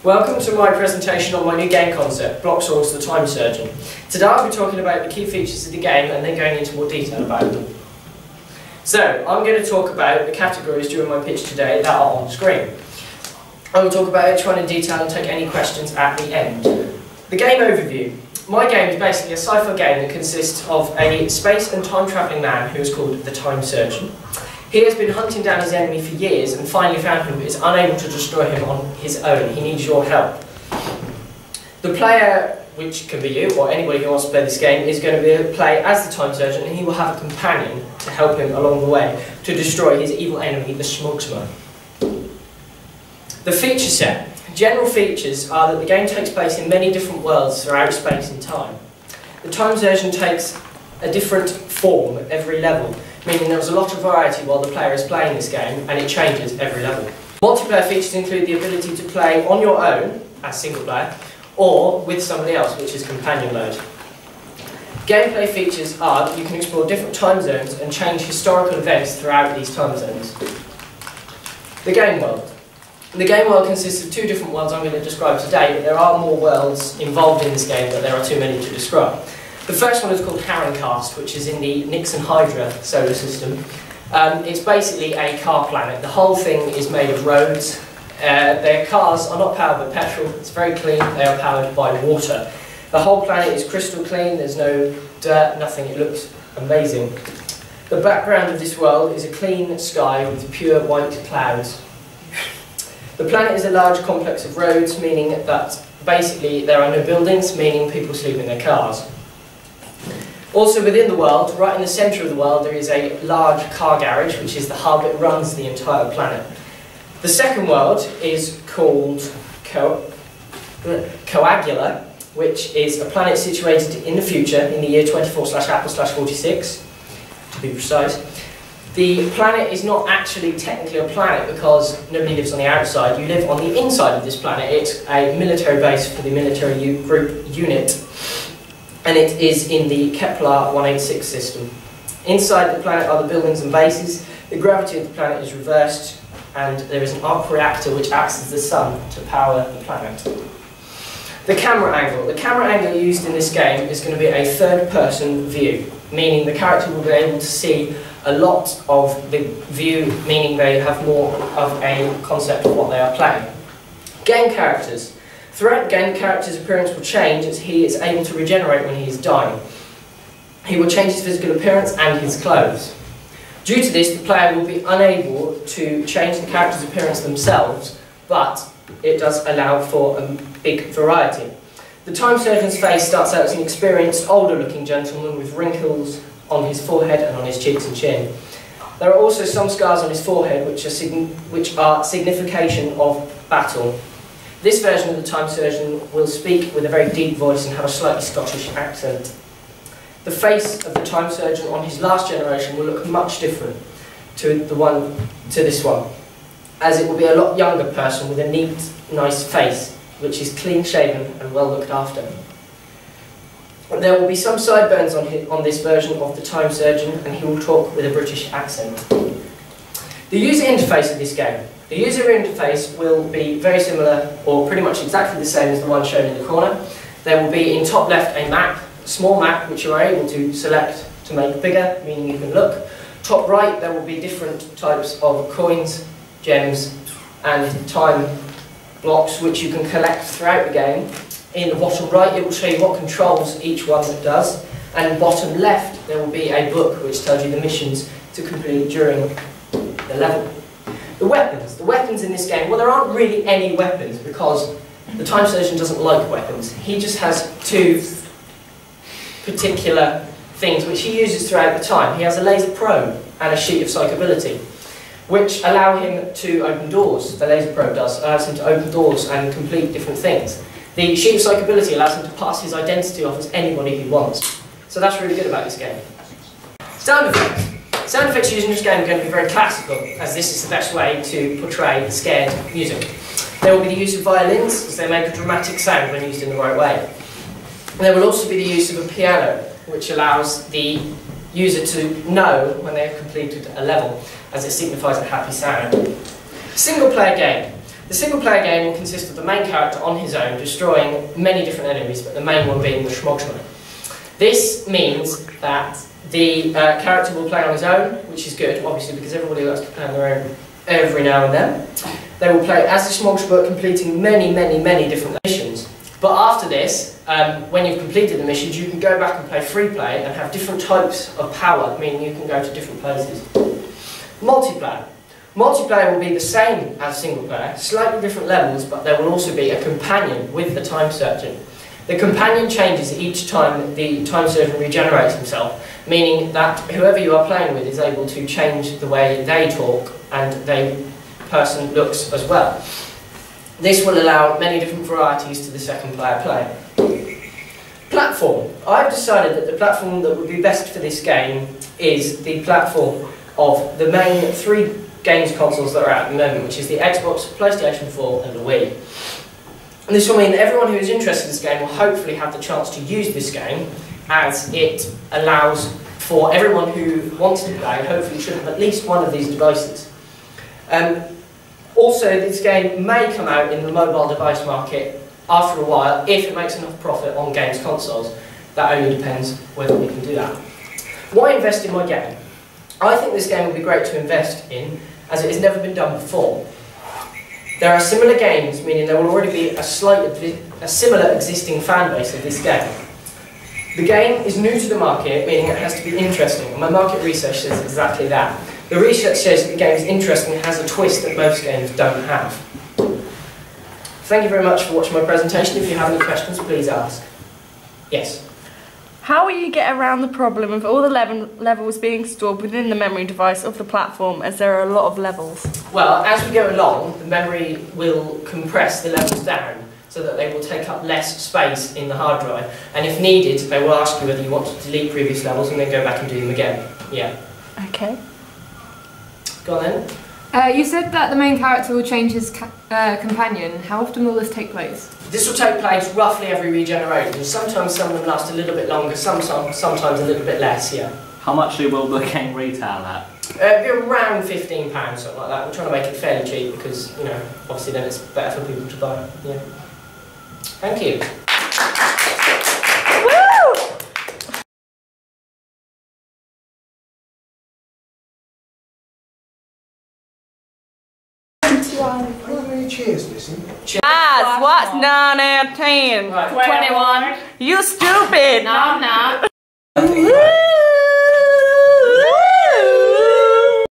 Welcome to my presentation on my new game concept, Bloxorgs the Time Surgeon. Today I'll be talking about the key features of the game and then going into more detail about them. So, I'm going to talk about the categories during my pitch today that are on screen. I will talk about each one in detail and take any questions at the end. The game overview. My game is basically a sci-fi game that consists of a space and time travelling man who is called the Time Surgeon. He has been hunting down his enemy for years and finally found him but is unable to destroy him on his own. He needs your help. The player, which can be you or anybody who wants to play this game, is going to play as the Time Surgeon, and he will have a companion to help him along the way to destroy his evil enemy, the Smugsma. The feature set. General features are that the game takes place in many different worlds throughout space and time. The Time Surgeon takes a different form at every level, meaning there's a lot of variety while the player is playing this game, and it changes every level. Multiplayer features include the ability to play on your own, as single player, or with somebody else, which is companion mode. Gameplay features are that you can explore different time zones and change historical events throughout these time zones. The game world. The game world consists of two different worlds I'm going to describe today, but there are more worlds involved in this game, but there are too many to describe. The first one is called Harencast, which is in the Nixon Hydra solar system. It's basically a car planet. The whole thing is made of roads. Their cars are not powered by petrol, it's very clean, they are powered by water. The whole planet is crystal clean, there's no dirt, nothing, it looks amazing. The background of this world is a clean sky with pure white clouds. The planet is a large complex of roads, meaning that basically there are no buildings, meaning people sleep in their cars. Also within the world, right in the centre of the world, there is a large car garage, which is the hub that runs the entire planet. The second world is called Coagula, which is a planet situated in the future, in the year 24/Apple/46, to be precise. The planet is not actually technically a planet because nobody lives on the outside, you live on the inside of this planet. It's a military base for the military group unit, and it is in the Kepler 186 system. Inside the planet are the buildings and bases. The gravity of the planet is reversed, and there is an arc reactor which acts as the sun to power the planet. The camera angle. The camera angle used in this game is going to be a third-person view, meaning the character will be able to see a lot of the view, meaning they have more of a concept of what they are playing. Game characters. Throughout the game, the character's appearance will change as he is able to regenerate when he is dying. He will change his physical appearance and his clothes. Due to this, the player will be unable to change the character's appearance themselves, but it does allow for a big variety. The Time Surgeon's face starts out as an experienced, older-looking gentleman with wrinkles on his forehead and on his cheeks and chin. There are also some scars on his forehead which are signification of battle. This version of the Time Surgeon will speak with a very deep voice and have a slightly Scottish accent. The face of the Time Surgeon on his last generation will look much different to this one, as it will be a lot younger person with a neat, nice face, which is clean-shaven and well looked after. There will be some sideburns on this version of the Time Surgeon, and he will talk with a British accent. The user interface of this game. The user interface will be very similar, or pretty much exactly the same as the one shown in the corner. There will be in top left a map, a small map which you are able to select to make bigger, meaning you can look. Top right there will be different types of coins, gems and time blocks which you can collect throughout the game. In the bottom right it will show you what controls each one does, and bottom left there will be a book which tells you the missions to complete during the level. The weapons. The weapons in this game, well, there aren't really any weapons because the Time Surgeon doesn't like weapons. He just has two particular things which he uses throughout the time. He has a laser probe and a sheet of psychability, which allow him to open doors. The laser probe allows him to open doors and complete different things. The sheet of psychability allows him to pass his identity off as anybody he wants. So that's really good about this game. Sound effects. Sound effects used in this game are going to be very classical, as this is the best way to portray scared music. There will be the use of violins, as they make a dramatic sound when used in the right way. There will also be the use of a piano, which allows the user to know when they have completed a level, as it signifies a happy sound. Single player game. The single player game will consist of the main character on his own destroying many different enemies, but the main one being the Schmogschmer. This means that the character will play on his own, which is good, obviously, because everybody likes to play on their own every now and then. They will play as the Schmogschmer, completing many different missions. But after this, when you've completed the missions, you can go back and play free play and have different types of power, meaning you can go to different places. Multiplayer. Multiplayer will be the same as single player, slightly different levels, but there will also be a companion with the time surgeon. The companion changes each time the time surgeon regenerates himself, meaning that whoever you are playing with is able to change the way they talk and the person looks as well. This will allow many different varieties to the second player play. Platform. I've decided that the platform that would be best for this game is the platform of the main 3 games consoles that are out at the moment, which is the Xbox, PlayStation 4 and the Wii. And this will mean that everyone who is interested in this game will hopefully have the chance to use this game, as it allows for everyone who wants to play, hopefully should have at least one of these devices. Also, this game may come out in the mobile device market after a while if it makes enough profit on games consoles. That only depends whether we can do that. Why invest in my game? I think this game will be great to invest in, as it has never been done before. There are similar games, meaning there will already be a similar existing fan base of this game. The game is new to the market, meaning it has to be interesting, and my market research says exactly that. The research says that the game is interesting and has a twist that most games don't have. Thank you very much for watching my presentation. If you have any questions, please ask. Yes? How will you get around the problem of all the levels being stored within the memory device of the platform, as there are a lot of levels? Well, as we go along, the memory will compress the levels down so that they will take up less space in the hard drive. And if needed, they will ask you whether you want to delete previous levels and then go back and do them again. Yeah. Okay. Go on then. You said that the main character will change his companion. How often will this take place? This will take place roughly every regeneration. Sometimes some of them last a little bit longer, sometimes a little bit less, yeah. How much will the game retail at? Be around £15, something like that. We're trying to make it fairly cheap because, you know, obviously then it's better for people to buy. Yeah. Thank you. How many cheers, listen? Cheers. What's 9 out of 10? Right. 21. You stupid! No, I'm not. Woo!